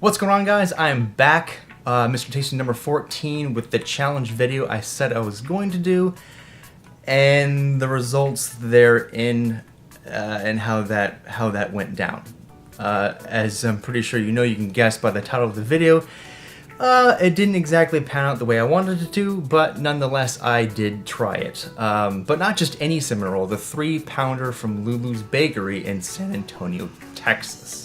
What's going on, guys? I am back, Mr. Tasty number 14 with the challenge video I said I was going to do, and the results therein, and how that went down. As I'm pretty sure you know, you can guess by the title of the video, it didn't exactly pan out the way I wanted it to, but nonetheless I did try it. But not just any cinnamon roll, the 3-pounder from Lulu's Bakery in San Antonio, Texas.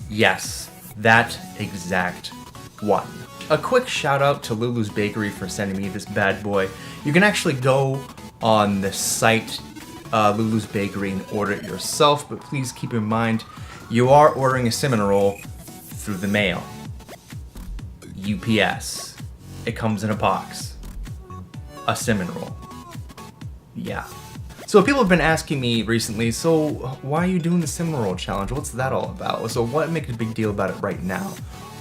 Yes, that exact one. A quick shout out to Lulu's Bakery for sending me this bad boy. You can actually go on the site Lulu's Bakery and order it yourself, but please keep in mind you are ordering a cinnamon roll through the mail. UPS. It comes in a box. A cinnamon roll. Yeah. So people have been asking me recently, so why are you doing the cinnamon roll challenge? What's that all about? So what makes a big deal about it right now?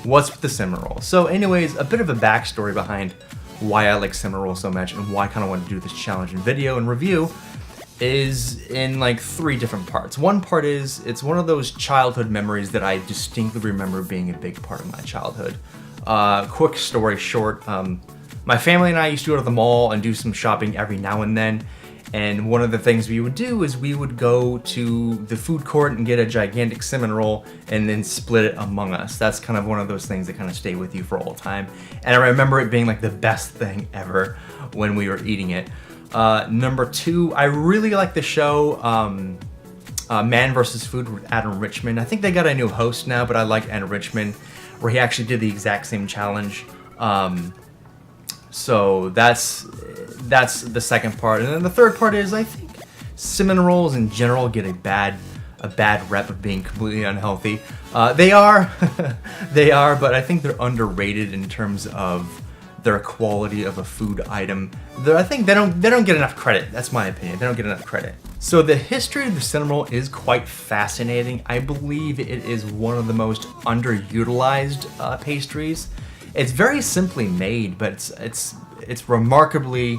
What's with the cinnamon roll? So anyways, a bit of a backstory behind why I like cinnamon roll so much and why I kind of want to do this challenge and video and review is in like 3 different parts. One part is, it's one of those childhood memories that I distinctly remember being a big part of my childhood. Quick story short, my family and I used to go to the mall and do some shopping every now and then. And one of the things we would do is we would go to the food court and get a gigantic cinnamon roll and then split it among us. That's kind of one of those things that kind of stay with you for all time. And I remember it being like the best thing ever when we were eating it. Number 2, I really like the show Man vs. Food with Adam Richman. I think they got a new host now, but I like Adam Richman, where he actually did the exact same challenge. So that's the second part. And then the third part is, I think cinnamon rolls in general get a bad rep of being completely unhealthy. They are, but I think they're underrated in terms of their quality of a food item. I think they don't get enough credit. That's my opinion. They don't get enough credit. So the history of the cinnamon roll is quite fascinating. I believe it is one of the most underutilized pastries. It's very simply made, but it's remarkably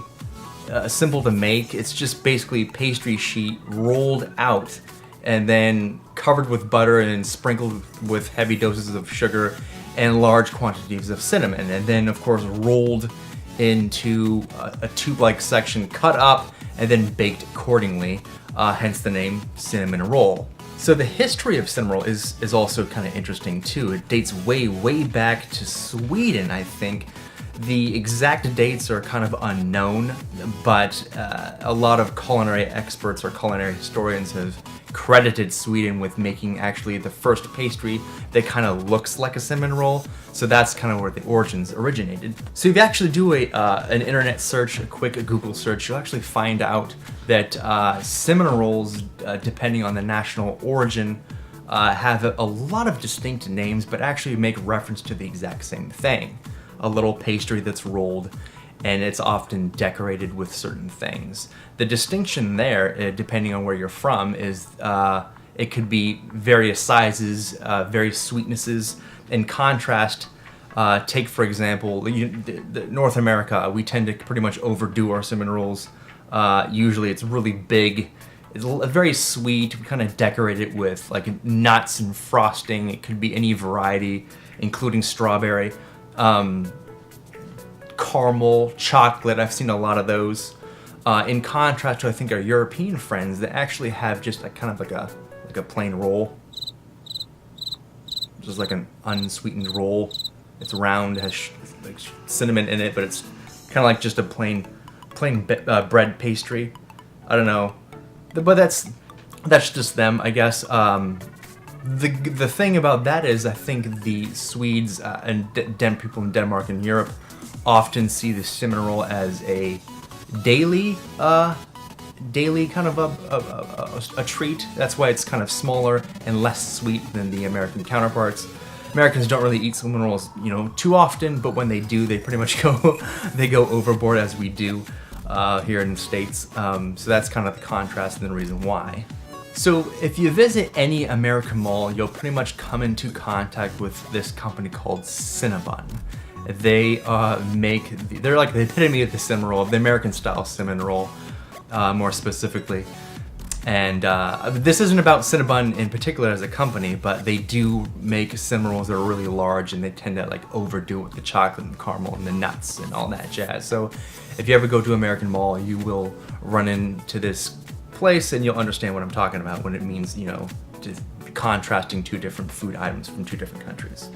simple to make. It's just basically pastry sheet rolled out and then covered with butter and then sprinkled with heavy doses of sugar and large quantities of cinnamon, and then of course rolled into a tube-like section, cut up and then baked accordingly, hence the name cinnamon roll. So the history of cinnamon roll is also kind of interesting too. It dates way back to Sweden, I think. The exact dates are kind of unknown, but a lot of culinary experts or culinary historians have credited Sweden with making actually the first pastry that kind of looks like a cinnamon roll. So that's kind of where the origins originated. So if you actually do an internet search, a quick Google search, you'll actually find out that cinnamon rolls, depending on the national origin, have a lot of distinct names, but actually make reference to the exact same thing. A little pastry that's rolled, and it's often decorated with certain things. The distinction there, depending on where you're from, is it could be various sizes, various sweetnesses. In contrast, take for example, North America, we tend to pretty much overdo our cinnamon rolls. Usually it's really big. It's very sweet. We kind of decorate it with like nuts and frosting. It could be any variety, including strawberry. Caramel, chocolate, I've seen a lot of those. In contrast to, I think, our European friends that actually have just a kind of like a plain roll. Just like an unsweetened roll. It's round, has like cinnamon in it, but it's kind of like just a plain bread pastry. I don't know, but that's just them, I guess. The thing about that is, I think the Swedes and people in Denmark and Europe often see the cinnamon roll as a daily kind of a treat. That's why it's kind of smaller and less sweet than the American counterparts. Americans don't really eat cinnamon rolls, too often, but when they do, they pretty much go overboard, as we do here in the States. So that's kind of the contrast and the reason why. So if you visit any American mall, you'll pretty much come into contact with this company called Cinnabon. They they're like the epitome of the cinnamon roll, the American style cinnamon roll, more specifically. And this isn't about Cinnabon in particular as a company, but they do make cinnamon rolls that are really large, and they tend to like overdo it with the chocolate and the caramel and the nuts and all that jazz. So if you ever go to American Mall, you will run into this place and you'll understand what I'm talking about when it means, you know, just contrasting two different food items from two different countries.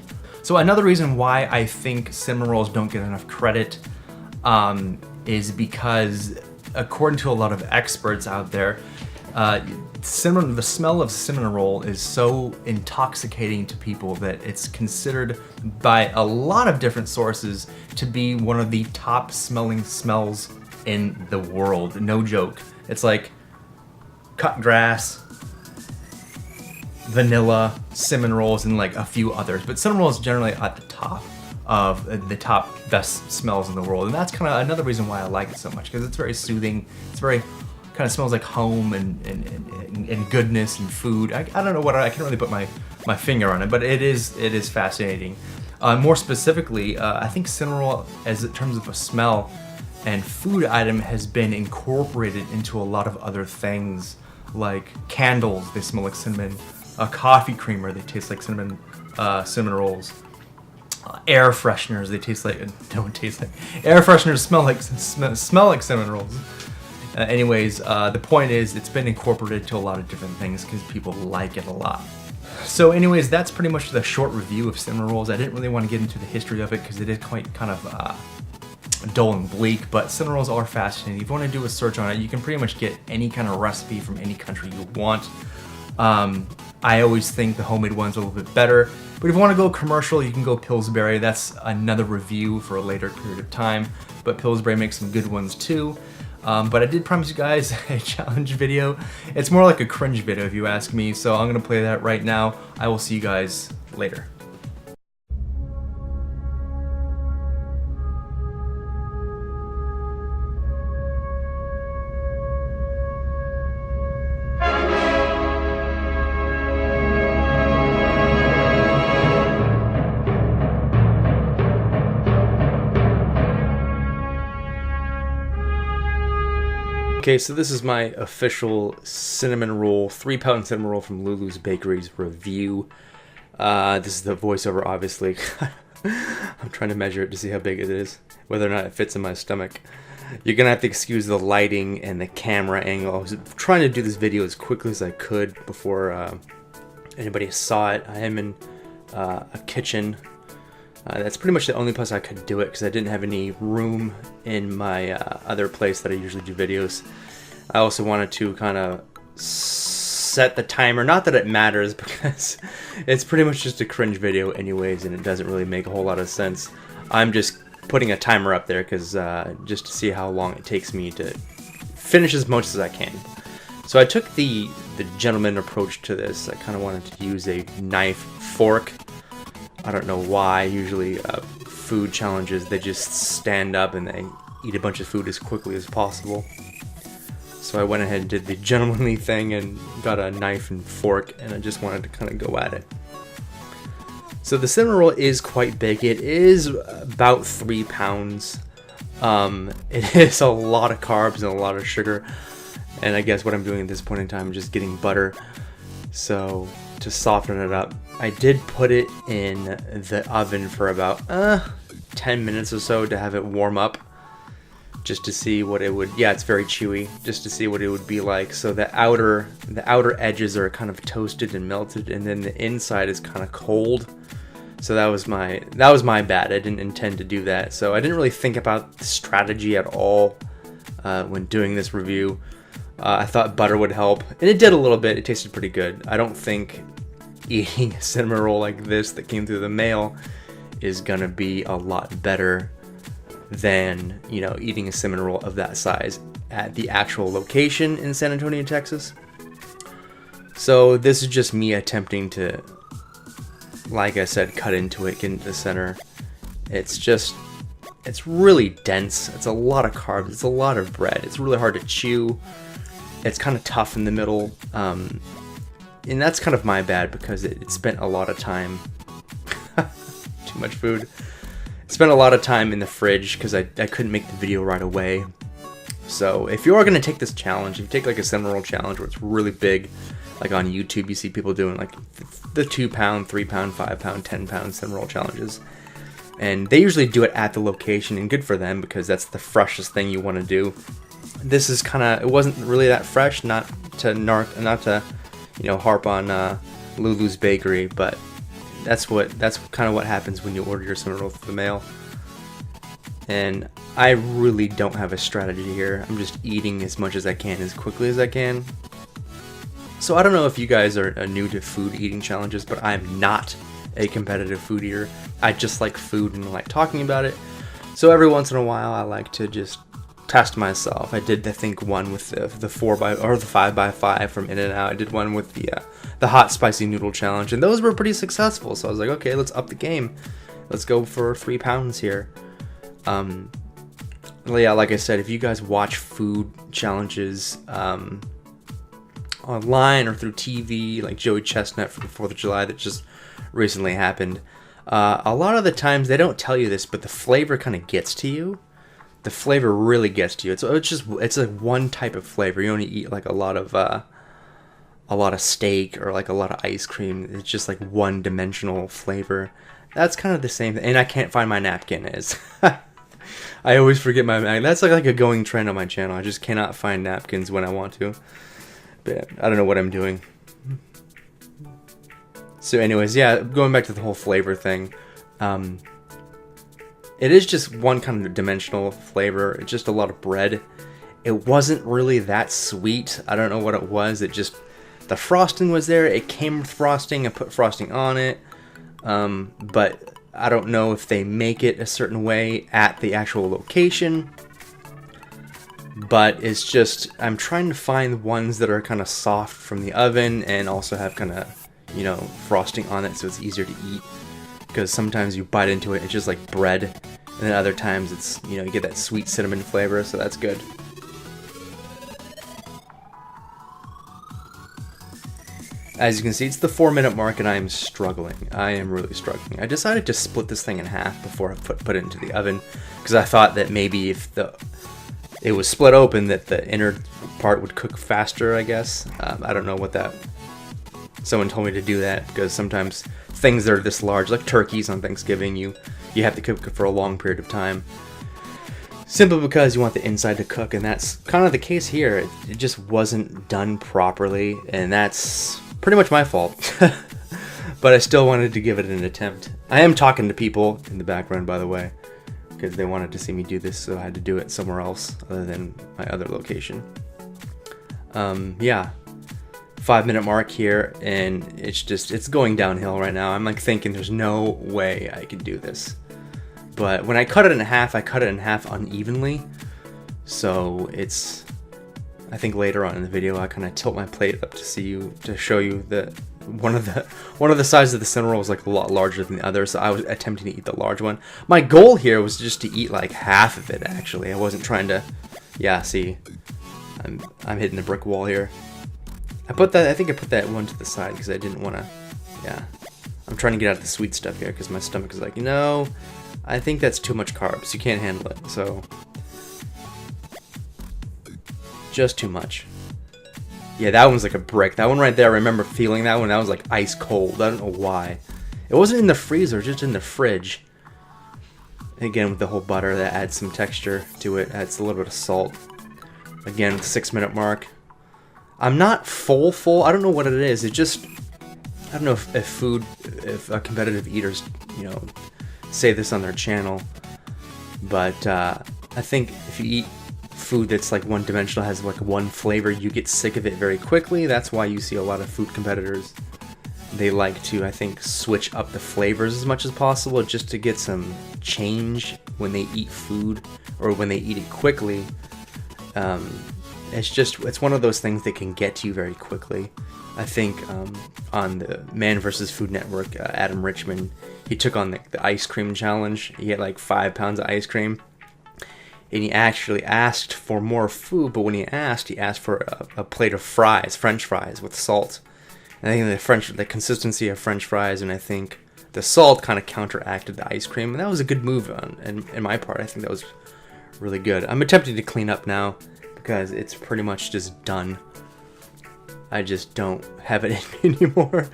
So another reason why I think cinnamon rolls don't get enough credit is because, according to a lot of experts out there, the smell of cinnamon roll is so intoxicating to people that it's considered by a lot of different sources to be one of the top smelling smells in the world. No joke. It's like cut grass, vanilla, cinnamon rolls, and like a few others. But cinnamon roll is generally at the top of the top best smells in the world. And that's kind of another reason why I like it so much, because it's very soothing. It's very kind of smells like home and goodness and food. I don't know what, I can't really put my finger on it, but it is fascinating. More specifically, I think cinnamon roll, as in terms of a smell and food item, has been incorporated into a lot of other things, like candles. They smell like cinnamon. A coffee creamer, they taste like cinnamon rolls. Air fresheners, they don't taste like. Air fresheners smell like cinnamon rolls. Anyways, the point is, it's been incorporated to a lot of different things because people like it a lot. So anyways, that's pretty much the short review of cinnamon rolls. I didn't really want to get into the history of it because it is quite kind of dull and bleak, but cinnamon rolls are fascinating. If you want to do a search on it, you can pretty much get any kind of recipe from any country you want. I always think the homemade ones are a little bit better, but if you want to go commercial, you can go Pillsbury. That's another review for a later period of time, but Pillsbury makes some good ones too. But I did promise you guys a challenge video. It's more like a cringe video if you ask me, so I'm gonna play that right now. I will see you guys later. Okay, so this is my official cinnamon roll, 3-pound cinnamon roll from Lulu's Bakeries review. This is the voiceover, obviously. I'm trying to measure it to see how big it is, whether or not it fits in my stomach. You're gonna have to excuse the lighting and the camera angle. I was trying to do this video as quickly as I could before anybody saw it. I am in a kitchen. That's pretty much the only place I could do it because I didn't have any room in my other place that I usually do videos. I also wanted to kind of set the timer. Not that it matters because it's pretty much just a cringe video anyways, and it doesn't really make a whole lot of sense. I'm just putting a timer up there because just to see how long it takes me to finish as much as I can. So I took the gentleman approach to this. I kind of wanted to use a knife, fork. I don't know why. Usually food challenges, they just stand up and they eat a bunch of food as quickly as possible. So I went ahead and did the gentlemanly thing and got a knife and fork, and I just wanted to kind of go at it. So the cinnamon roll is quite big. It is about 3 pounds. It is a lot of carbs and a lot of sugar. And I guess what I'm doing at this point in time is just getting butter. So to soften it up, I did put it in the oven for about 10 minutes or so to have it warm up, just to see what it would, yeah, it's very chewy, just to see what it would be like. So the outer edges are kind of toasted and melted, and then the inside is kind of cold. So that was my bad. I didn't intend to do that. So I didn't really think about the strategy at all when doing this review. I thought butter would help, and it did a little bit. It tasted pretty good. I don't think eating a cinnamon roll like this that came through the mail is gonna be a lot better than, you know, eating a cinnamon roll of that size at the actual location in San Antonio, Texas. So this is just me attempting to, like I said, cut into it, get into the center. It's really dense. It's a lot of carbs. It's a lot of bread. It's really hard to chew. It's kind of tough in the middle. And that's kind of my bad because it spent a lot of time. Too much food. Spent a lot of time in the fridge because I couldn't make the video right away. So if you are going to take this challenge, if you take like a cinnamon roll challenge where it's really big, like on YouTube you see people doing like the 2 pound, 3 pound, 5 pound, 10 pound cinnamon roll challenges. And they usually do it at the location, and good for them because that's the freshest thing you want to do. This is kind of, it wasn't really that fresh, not to you know, harp on Lulu's Bakery, but that's kind of what happens when you order your cinnamon roll through the mail. And I really don't have a strategy here. I'm just eating as much as I can, as quickly as I can. So I don't know if you guys are new to food eating challenges, but I'm not a competitive food eater. I just like food and like talking about it. So every once in a while, I like to just test myself. I did, I think, one with the 5x5 from In-N-Out. I did one with the hot spicy noodle challenge, and those were pretty successful. So I was like, okay, let's up the game. Let's go for 3 pounds here. Yeah, like I said, if you guys watch food challenges online or through TV, like Joey Chestnut for the 4th of July that just recently happened, a lot of the times they don't tell you this, but the flavor kind of gets to you. The flavor really gets to you. It's like one type of flavor. You only eat like a lot of steak or like a lot of ice cream. It's just like one-dimensional flavor. That's kind of the same thing. And I can't find my napkin. I always forget that's like a going trend on my channel. I just cannot find napkins when I want to. But I don't know what I'm doing. So anyways, yeah, going back to the whole flavor thing. It is just one kind of dimensional flavor. It's just a lot of bread. It wasn't really that sweet. I don't know what it was. The frosting was there. It came with frosting. I put frosting on it. But I don't know if they make it a certain way at the actual location. But it's just, I'm trying to find ones that are kind of soft from the oven and also have kind of, you know, frosting on it so it's easier to eat. Because sometimes you bite into it, it's just like bread. And then other times it's, you know, you get that sweet cinnamon flavor, so that's good. As you can see, it's the 4-minute mark and I am struggling. I am really struggling. I decided to split this thing in half before I put it into the oven, because I thought that maybe if it was split open that the inner part would cook faster, I guess. I don't know what that... Someone told me to do that, because sometimes things that are this large, like turkeys on Thanksgiving, you have to cook it for a long period of time. Simply because you want the inside to cook, and that's kind of the case here. It just wasn't done properly, and that's pretty much my fault. But I still wanted to give it an attempt. I am talking to people in the background, by the way, because they wanted to see me do this, so I had to do it somewhere else other than my other location. Yeah. 5-minute mark here, and it's going downhill right now. I'm like thinking there's no way I can do this. But when I cut it in half, I cut it in half unevenly. So I think later on in the video I kind of tilt my plate up to show you that one of the sides of the cinnamon roll was like a lot larger than the other, so I was attempting to eat the large one. My goal here was just to eat like half of it, actually. I wasn't trying to, yeah, see, I'm hitting the brick wall here. I think I put that one to the side because I didn't want to, yeah. I'm trying to get out the sweet stuff here because my stomach is like, you know, I think that's too much carbs. You can't handle it, so. Just too much. Yeah, that one's like a brick. That one right there, I remember feeling that one. That was like ice cold. I don't know why. It wasn't in the freezer, just in the fridge. Again, with the whole butter, that adds some texture to it. Adds a little bit of salt. Again, 6-minute mark. I'm not full. I don't know what it is. It just, I don't know if competitive eaters, you know, say this on their channel. But I think if you eat food that's like one-dimensional, has like one flavor, you get sick of it very quickly. That's why you see a lot of food competitors. They like to, I think, switch up the flavors as much as possible just to get some change when they eat food or when they eat it quickly. It's one of those things that can get to you very quickly. I think on the Man vs. Food Network, Adam Richman, he took on the ice cream challenge. He had like 5 pounds of ice cream. And he actually asked for more food, but when he asked for a plate of fries, French fries with salt. And I think the consistency of French fries, and I think the salt kind of counteracted the ice cream, and that was a good move in my part. I think that was really good. I'm attempting to clean up now because it's pretty much just done. I just don't have it in me anymore.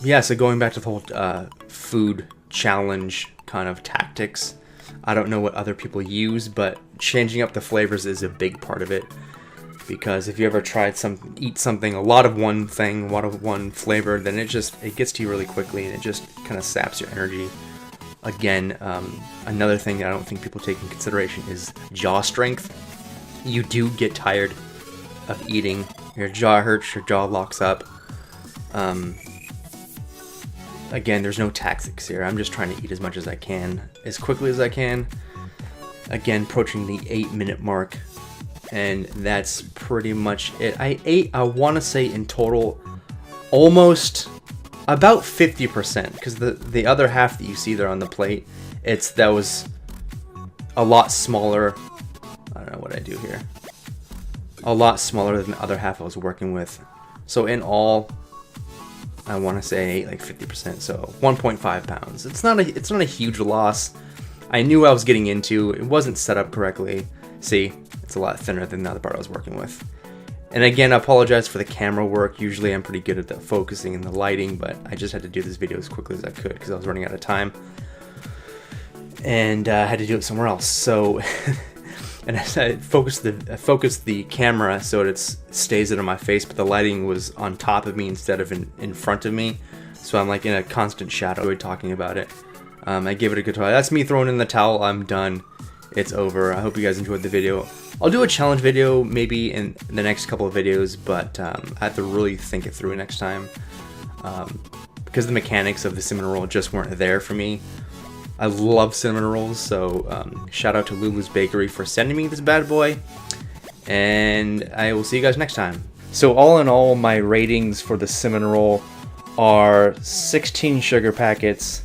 Yeah, so going back to the whole food challenge kind of tactics, I don't know what other people use, but changing up the flavors is a big part of it. Because if you ever tried eat something, a lot of one thing, a lot of one flavor, then it gets to you really quickly, and it just kind of saps your energy. Again, another thing that I don't think people take in consideration is jaw strength. You do get tired of eating. Your jaw hurts, your jaw locks up. Again, there's no tactics here. I'm just trying to eat as much as I can, as quickly as I can. Again, approaching the 8-minute mark. And that's pretty much it. I ate, I want to say in total, almost about 50%. Because the other half that you see there on the plate, that was a lot smaller. I don't know what I do here. A lot smaller than the other half I was working with. So in all, I want to say I ate like 50%, so 1.5 pounds. It's not a huge loss. I knew I was getting into. It wasn't set up correctly. See, it's a lot thinner than the other part I was working with. And again, I apologize for the camera work. Usually I'm pretty good at the focusing and the lighting, but I just had to do this video as quickly as I could because I was running out of time. And I had to do it somewhere else. So, and I focused the camera so it stays in my face, but the lighting was on top of me instead of in front of me. So I'm like in a constant shadow talking about it. I gave it a good try. That's me throwing in the towel. I'm done. It's over. I hope you guys enjoyed the video. I'll do a challenge video maybe in the next couple of videos, but I have to really think it through next time. Because the mechanics of the cinnamon roll just weren't there for me. I love cinnamon rolls, so shout out to Lulu's Bakery for sending me this bad boy. And I will see you guys next time. So all in all, my ratings for the cinnamon roll are 16 sugar packets,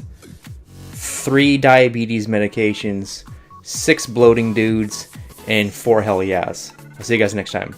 3 diabetes medications, 6 bloating dudes, and 4 hell yeahs. I'll see you guys next time.